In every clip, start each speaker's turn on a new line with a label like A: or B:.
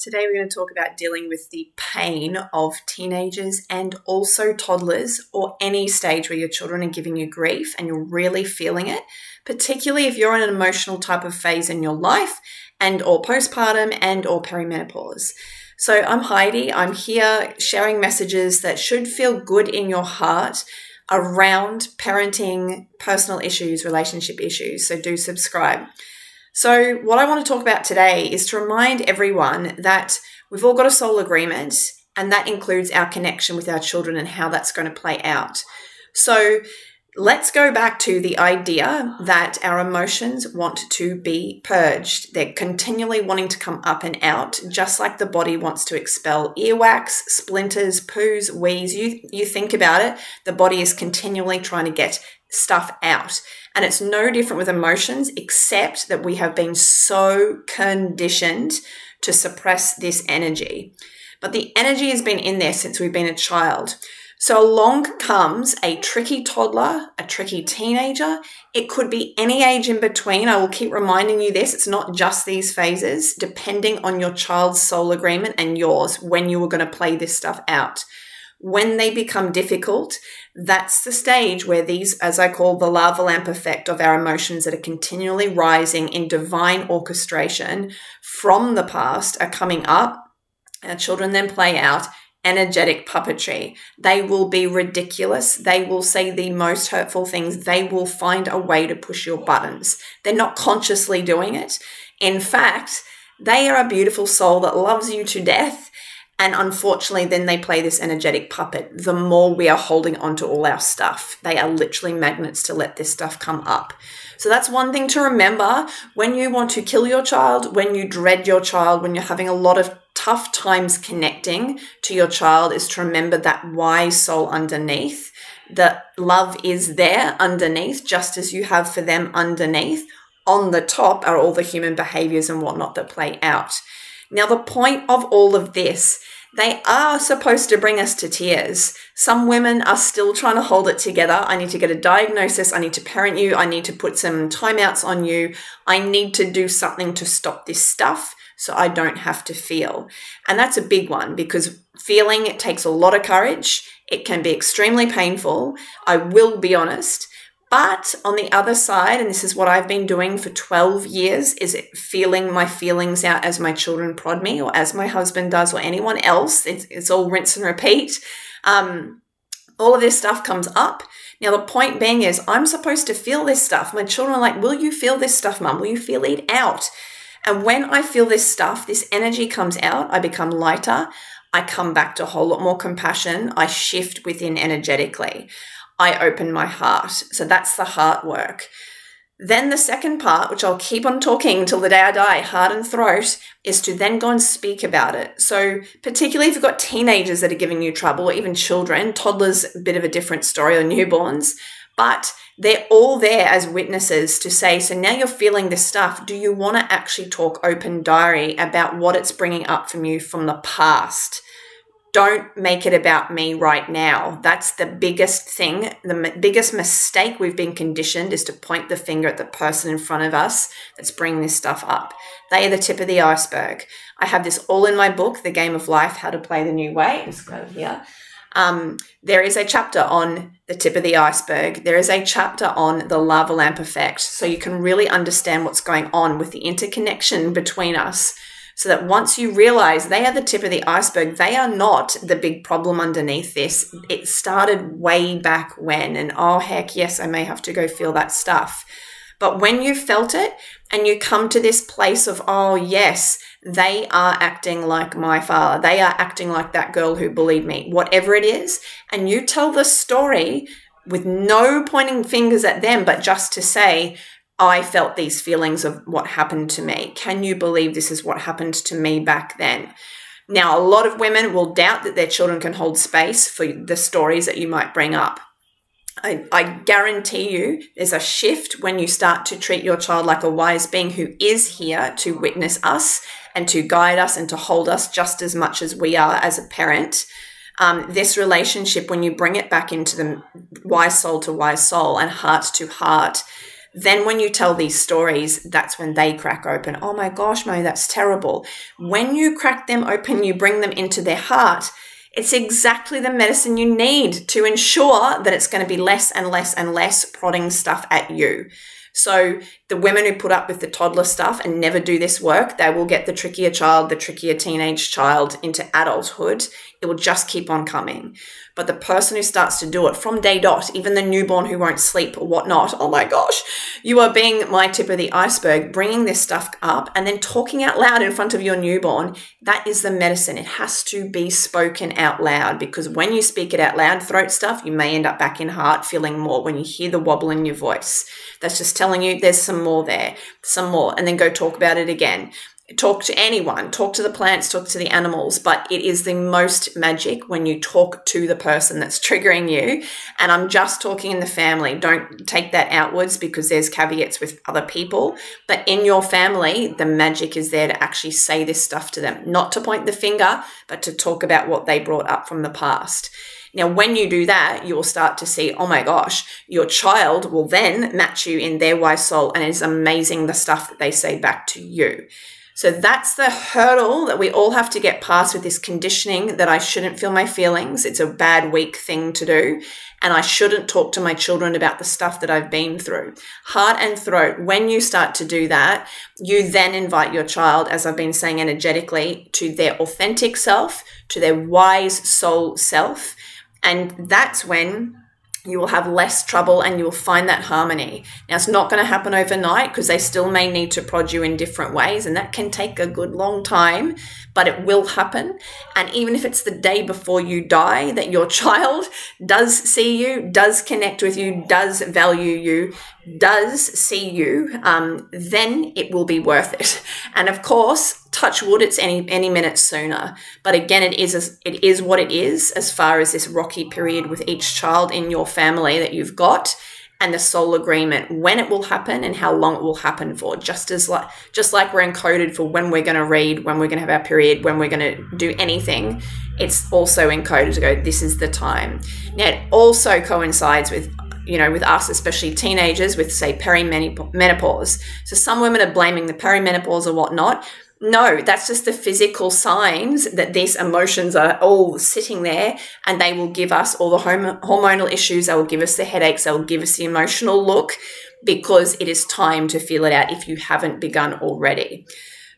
A: Today we're going to talk about dealing with the pain of teenagers and also toddlers, or any stage where your children are giving you grief and you're really feeling it, particularly if you're in an emotional type of phase in your life and or postpartum and or perimenopause. So I'm Heidi. I'm here sharing messages that should feel good in your heart around parenting, personal issues, relationship issues. So do subscribe. So what I want to talk about today is to remind everyone that we've all got a soul agreement, and that includes our connection with our children and how that's going to play out. So let's go back to the idea that our emotions want to be purged. They're continually wanting to come up and out, just like the body wants to expel earwax, splinters, poos, wheeze. You think about it, the body is continually trying to get stuff out. And it's no different with emotions, except that we have been so conditioned to suppress this energy. But the energy has been in there since we've been a child. So along comes a tricky toddler, a tricky teenager. It could be any age in between. I will keep reminding you this. It's not just these phases, depending on your child's soul agreement and yours, when you were going to play this stuff out. When they become difficult, that's the stage where these, as I call the lava lamp effect of our emotions that are continually rising in divine orchestration from the past, are coming up. Our children then play out energetic puppetry. They will be ridiculous. They will say the most hurtful things. They will find a way to push your buttons. They're not consciously doing it. In fact, they are a beautiful soul that loves you to death. And unfortunately, then they play this energetic puppet. The more we are holding on to all our stuff, they are literally magnets to let this stuff come up. So that's one thing to remember when you want to kill your child, when you dread your child, when you're having a lot of tough times connecting to your child, is to remember that wise soul underneath. The love is there underneath, just as you have for them underneath. On the top are all the human behaviors and whatnot that play out. Now, the point of all of this, they are supposed to bring us to tears. Some women are still trying to hold it together. I need to get a diagnosis. I need to parent you. I need to put some timeouts on you. I need to do something to stop this stuff so I don't have to feel. And that's a big one, because feeling, it takes a lot of courage. It can be extremely painful. I will be honest. But on the other side, and this is what I've been doing for 12 years, is it feeling my feelings out as my children prod me, or as my husband does, or anyone else. It's all rinse and repeat. All of this stuff comes up. Now, the point being is I'm supposed to feel this stuff. My children are like, will you feel this stuff, Mum? Will you feel it out? And when I feel this stuff, this energy comes out, I become lighter. I come back to a whole lot more compassion. I shift within energetically. I open my heart. So that's the heart work. Then the second part, which I'll keep on talking until the day I die, heart and throat, is to then go and speak about it. So particularly if you've got teenagers that are giving you trouble, or even children, toddlers, a bit of a different story, or newborns, but they're all there as witnesses to say, so now you're feeling this stuff. Do you want to actually talk open diary about what it's bringing up from you from the past? Don't make it about me right now. That's the biggest thing. The biggest mistake we've been conditioned is to point the finger at the person in front of us that's bringing this stuff up. They are the tip of the iceberg. I have this all in my book, The Game of Life, How to Play the New Way. Just go here. There is a chapter on the tip of the iceberg. There is a chapter on the lava lamp effect. So you can really understand what's going on with the interconnection between us. So that once you realize they are the tip of the iceberg, they are not the big problem underneath this. It started way back when, and oh, heck, yes, I may have to go feel that stuff. But when you felt it and you come to this place of, oh, yes, they are acting like my father. They are acting like that girl who bullied me, whatever it is. And you tell the story with no pointing fingers at them, but just to say, I felt these feelings of what happened to me. Can you believe this is what happened to me back then? Now, a lot of women will doubt that their children can hold space for the stories that you might bring up. I guarantee you there's a shift when you start to treat your child like a wise being who is here to witness us and to guide us and to hold us just as much as we are as a parent. This relationship, when you bring it back into the wise soul to wise soul and heart to heart, Then when you tell these stories, that's when they crack open. Oh my gosh, Mo, that's terrible. When you crack them open, you bring them into their heart, it's exactly the medicine you need to ensure that it's going to be less and less and less prodding stuff at you. So the women who put up with the toddler stuff and never do this work, they will get the trickier child, the trickier teenage child into adulthood. It will just keep on coming. But the person who starts to do it from day dot, even the newborn who won't sleep or whatnot, oh my gosh, you are being my tip of the iceberg, bringing this stuff up and then talking out loud in front of your newborn. That is the medicine. It has to be spoken out loud, because when you speak it out loud, throat stuff, you may end up back in heart feeling more when you hear the wobble in your voice. That's just telling you there's some more there, some more, and then go talk about it again. Talk to anyone, talk to the plants, talk to the animals, but it is the most magic when you talk to the person that's triggering you. And I'm just talking in the family. Don't take that outwards, because there's caveats with other people. But in your family, the magic is there to actually say this stuff to them, not to point the finger, but to talk about what they brought up from the past. Now, when you do that, you will start to see, oh my gosh, your child will then match you in their wise soul, and it's amazing the stuff that they say back to you. So that's the hurdle that we all have to get past with this conditioning that I shouldn't feel my feelings. It's a bad, weak thing to do. And I shouldn't talk to my children about the stuff that I've been through. Heart and throat, when you start to do that, you then invite your child, as I've been saying energetically, to their authentic self, to their wise soul self. And that's when you will have less trouble and you will find that harmony. Now, it's not going to happen overnight, because they still may need to prod you in different ways, and that can take a good long time, but it will happen. And even if it's the day before you die, that your child does see you, does connect with you, does value you, does see you, then it will be worth it. And of course, touch wood, it's any minute sooner. But again, it is what it is, as far as this rocky period with each child in your family that you've got, and the soul agreement, when it will happen and how long it will happen for. Just like we're encoded for when we're going to read, when we're going to have our period, when we're going to do anything, it's also encoded to go, this is the time. Now, it also coincides with us, especially teenagers, with, say, perimenopause. So some women are blaming the perimenopause or whatnot. No, that's just the physical signs that these emotions are all sitting there, and they will give us all the hormonal issues. They will give us the headaches. They will give us the emotional look, because it is time to feel it out if you haven't begun already.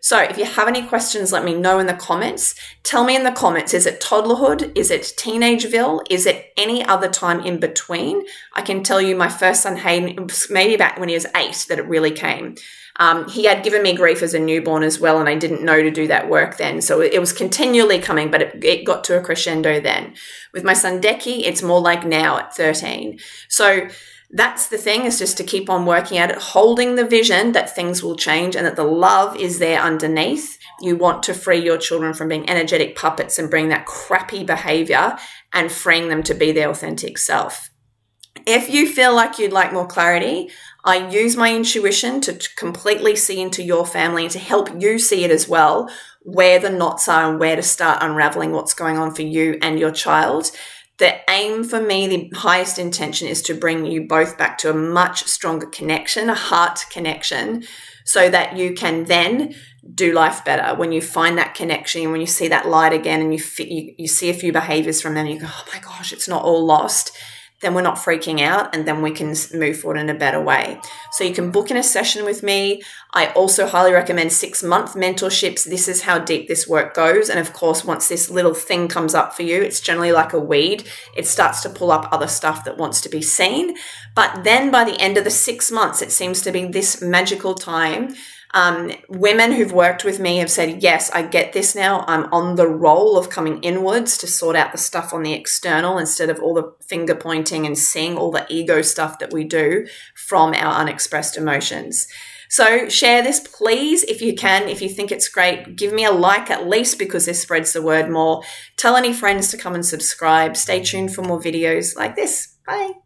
A: So if you have any questions, let me know in the comments. Tell me in the comments, is it toddlerhood? Is it teenageville? Is it any other time in between? I can tell you my first son, Hayden, maybe back when he was 8, that it really came. He had given me grief as a newborn as well, and I didn't know to do that work then. So it was continually coming, but it got to a crescendo then. With my son, Decky, it's more like now at 13. So that's the thing, is just to keep on working at it, holding the vision that things will change and that the love is there underneath. You want to free your children from being energetic puppets and bring that crappy behavior and freeing them to be their authentic self. If you feel like you'd like more clarity, I use my intuition to completely see into your family and to help you see it as well, where the knots are and where to start unraveling what's going on for you and your child. The aim for me, the highest intention, is to bring you both back to a much stronger connection, a heart connection, so that you can then do life better. When you find that connection and when you see that light again and you see a few behaviors from them, and you go, oh my gosh, it's not all lost, then we're not freaking out, and then we can move forward in a better way. So you can book in a session with me. I also highly recommend 6-month mentorships. This is how deep this work goes. And of course, once this little thing comes up for you, it's generally like a weed. It starts to pull up other stuff that wants to be seen. But then by the end of the 6 months, it seems to be this magical time. Women who've worked with me have said, yes, I get this now. I'm on the roll of coming inwards to sort out the stuff on the external, instead of all the finger pointing and seeing all the ego stuff that we do from our unexpressed emotions. So share this, please, if you can. If you think it's great, give me a like at least, because this spreads the word more. Tell any friends to come and subscribe. Stay tuned for more videos like this. Bye.